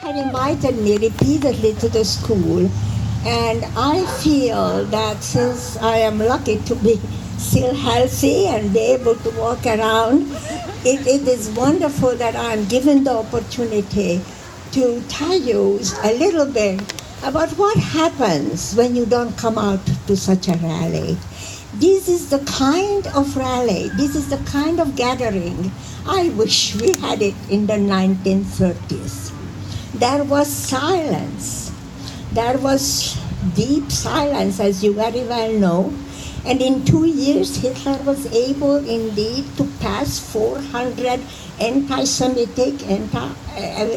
had invited me repeatedly to the school, and I feel that since I am lucky to be still healthy and be able to walk around, it is wonderful that I am given the opportunity to tell you a little bit about what happens when you don't come out to such a rally. This is the kind of rally, this is the kind of gathering I wish we had it in the 1930s. There was silence. There was deep silence, as you very well know. And in 2 years, Hitler was able indeed to pass 400 anti-Semitic,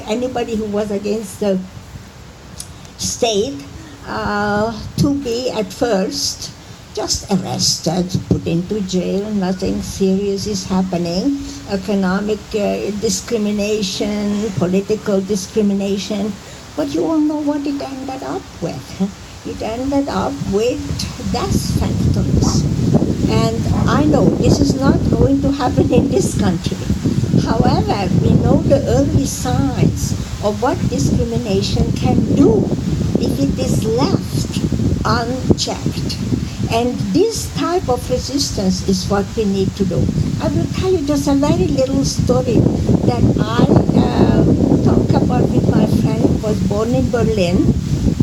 anybody who was against the state, to be at first just arrested, put into jail, nothing serious is happening. Economic discrimination, political discrimination, but you all know what it ended up with. It ended up with death factories. And I know this is not going to happen in this country. However, we know the early signs of what discrimination can do if it is left unchecked. And this type of resistance is what we need to do. I will tell you just a very little story that I talk about with my friend who was born in Berlin,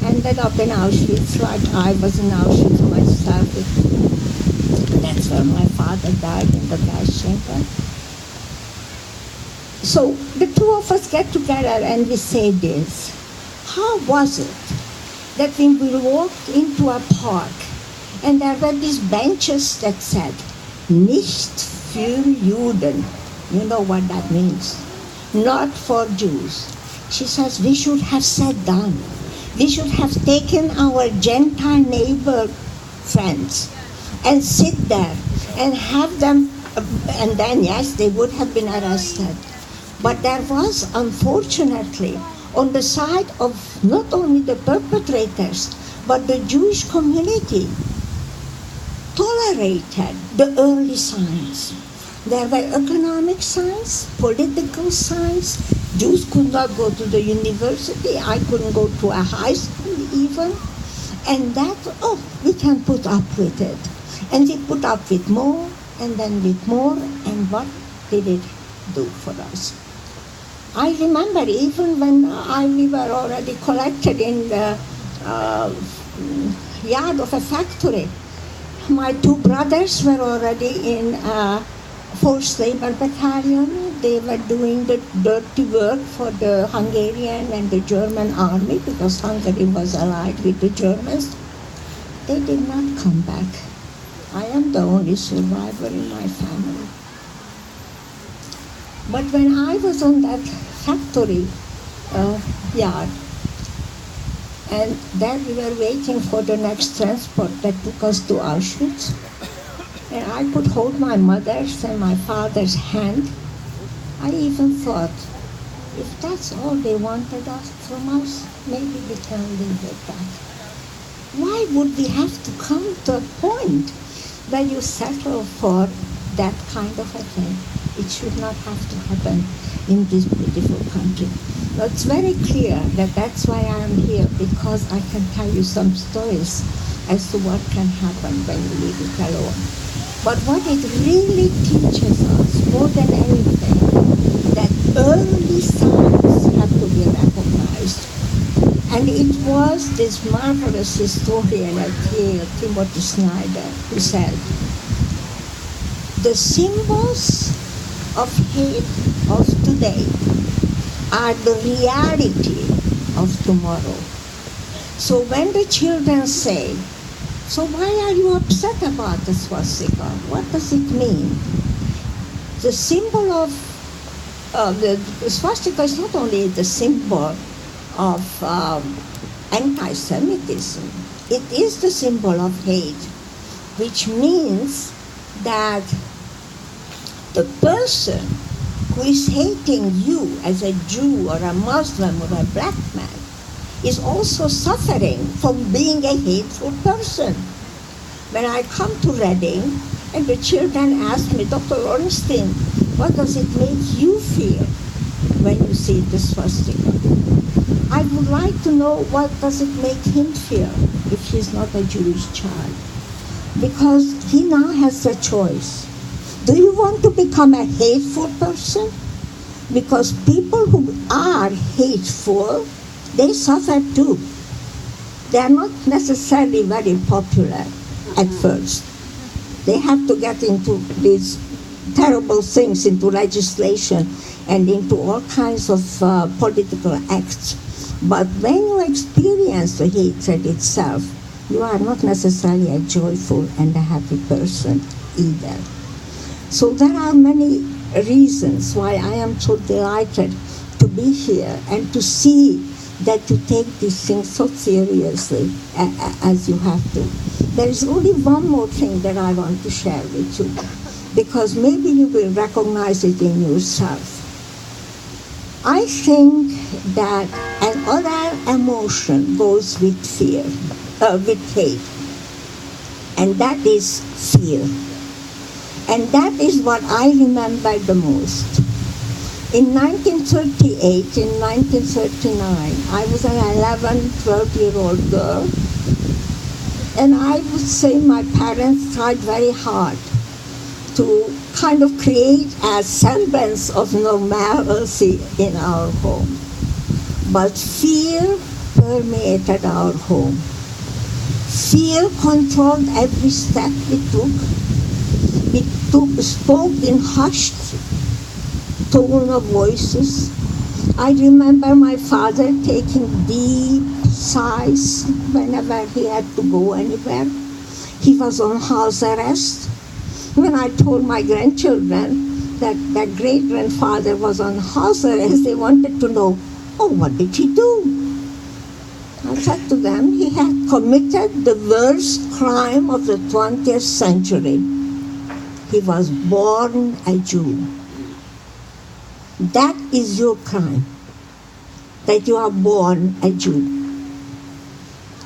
ended up in Auschwitz, like I was in Auschwitz myself. That's where my father died, in the gas chamber. So the two of us get together and we say this: how was it that when we walked into a park and there were these benches that said, "Nicht für Juden"? You know what that means. Not for Jews. She says we should have sat down. We should have taken our Gentile neighbor friends and sit there and have them, and then yes, they would have been arrested. But there was, unfortunately, on the side of not only the perpetrators, but the Jewish community, tolerated the early signs. There were economic signs, political signs. Jews could not go to the university. I couldn't go to a high school even. And that, we can put up with it. And we put up with more, and then with more, and what did it do for us? I remember even when we were already collected in the yard of a factory. My two brothers were already in forced labor battalion. They were doing the dirty work for the Hungarian and the German army because Hungary was allied with the Germans. They did not come back. I am the only survivor in my family. But when I was on that factory yard, and then we were waiting for the next transport that took us to Auschwitz, and I could hold my mother's and my father's hand, I even thought, if that's all they wanted from us, maybe we can live with that. Why would we have to come to a point where you settle for that kind of a thing? It should not have to happen in this beautiful country. But it's very clear that that's why I am here, because I can tell you some stories as to what can happen when you leave it alone. But what it really teaches us, more than anything, that early signs have to be recognized. And it was this marvelous historian at Yale, Timothy Snyder, who said, the symbols of hate of today are the reality of tomorrow. So when the children say, so why are you upset about the swastika? What does it mean? The symbol of the swastika is not only the symbol of anti-Semitism, it is the symbol of hate, which means that the person who is hating you as a Jew or a Muslim or a black man is also suffering from being a hateful person. When I come to Reading and the children ask me, Dr. Ornstein, what does it make you feel when you see the swastika? would like to know what does it make him feel if he's not a Jewish child. Because he now has a choice. Do you want to become a hateful person? Because people who are hateful, they suffer too. They are not necessarily very popular at first. They have to get into these terrible things, into legislation and into all kinds of political acts. But when you experience the hatred itself, you are not necessarily a joyful and a happy person either. So there are many reasons why I am so delighted to be here and to see that you take these things so seriously as you have to. There is only one more thing that I want to share with you, because maybe you will recognize it in yourself. I think that another emotion goes with fear, with hate, and that is fear. And that is what I remember the most. In 1938, in 1939, I was an 11, 12-year-old girl, and I would say my parents tried very hard to kind of create a semblance of normalcy in our home. But fear permeated our home. Fear controlled every step we took. We spoke in hushed tone of voices. I remember my father taking deep sighs whenever he had to go anywhere. He was on house arrest. When I told my grandchildren that their great-grandfather was on house arrest, they wanted to know, oh, what did he do? I said to them, he had committed the worst crime of the 20th century. He was born a Jew. That is your crime, that you are born a Jew.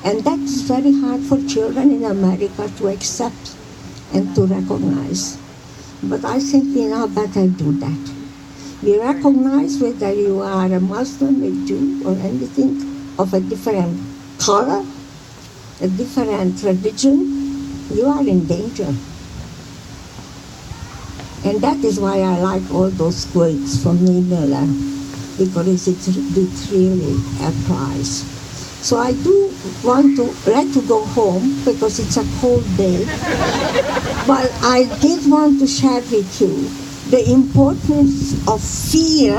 And that is very hard for children in America to accept and to recognize. But I think we now better do that. We recognize whether you are a Muslim, a Jew, or anything of a different color, a different religion, you are in danger. And that is why I like all those quotes from Neil Miller, because it really applies. So I do want to let you go home because it's a cold day, but I did want to share with you the importance of fear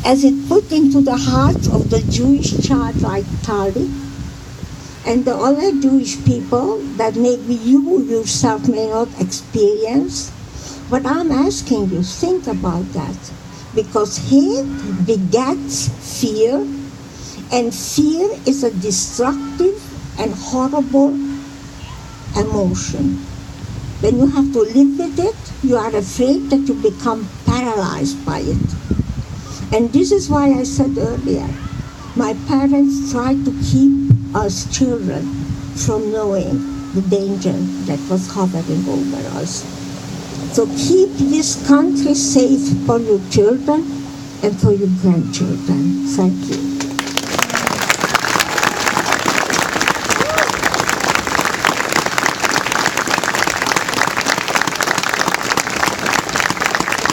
as it put into the heart of the Jewish child like Tali and the other Jewish people that maybe you yourself may not experience. But I'm asking you, think about that, because hate begets fear, and fear is a destructive and horrible emotion. When you have to live with it, you are afraid that you become paralyzed by it. And this is why I said earlier, my parents tried to keep us children from knowing the danger that was hovering over us. So keep this country safe for your children and for your grandchildren. Thank you.